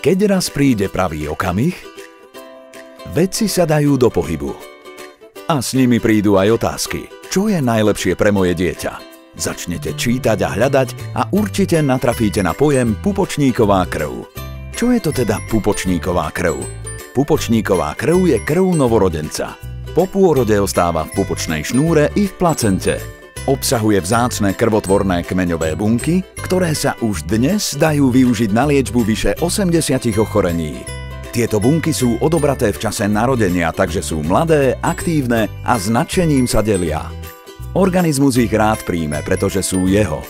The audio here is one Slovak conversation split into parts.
Keď raz príde pravý okamih, veci sa dajú do pohybu. A s nimi prídu aj otázky. Čo je najlepšie pre moje dieťa? Začnete čítať a hľadať a určite natrafíte na pojem pupočníková krv. Čo je to teda pupočníková krv? Pupočníková krv je krv novorodenca. Po pôrode ostáva v pupočnej šnúre i v placente. Obsahuje vzácne krvotvorné kmeňové bunky, ktoré sa už dnes dajú využiť na liečbu vyše 80 ochorení. Tieto bunky sú odobraté v čase narodenia, takže sú mladé, aktívne a s nadšením sa delia. Organizmus ich rád príjme, pretože sú jeho.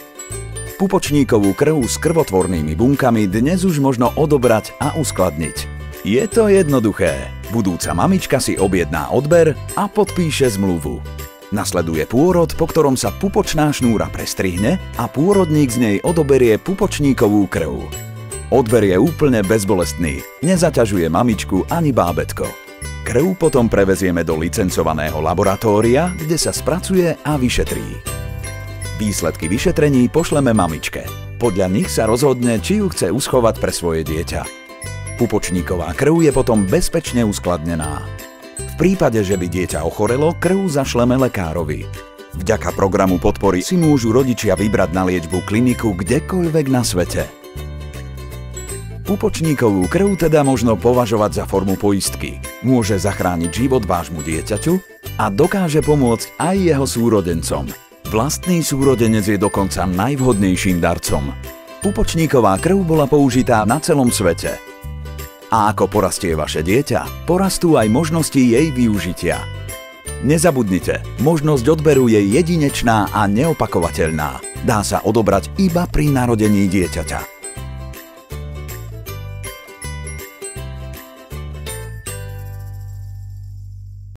Pupočníkovú krv s krvotvornými bunkami dnes už možno odobrať a uskladniť. Je to jednoduché. Budúca mamička si objedná odber a podpíše zmluvu. Nasleduje pôrod, po ktorom sa pupočná šnúra prestrihne a pôrodník z nej odoberie pupočníkovú krv. Odber je úplne bezbolestný, nezaťažuje mamičku ani bábätko. Krv potom prevezieme do licencovaného laboratória, kde sa spracuje a vyšetrí. Výsledky vyšetrení pošleme mamičke. Podľa nich sa rozhodne, či ju chce uschovať pre svoje dieťa. Pupočníková krv je potom bezpečne uskladnená. V prípade, že by dieťa ochorelo, krv zašleme lekárovi. Vďaka programu podpory si môžu rodičia vybrať na liečbu kliniku kdekoľvek na svete. Pupočníkovú krv teda možno považovať za formu poistky. Môže zachrániť život vášmu dieťaťu a dokáže pomôcť aj jeho súrodencom. Vlastný súrodenec je dokonca najvhodnejším darcom. Pupočníková krv bola použitá na celom svete. A ako porastie vaše dieťa, porastú aj možnosti jej využitia. Nezabudnite, možnosť odberu je jedinečná a neopakovateľná. Dá sa odobrať iba pri narodení dieťaťa.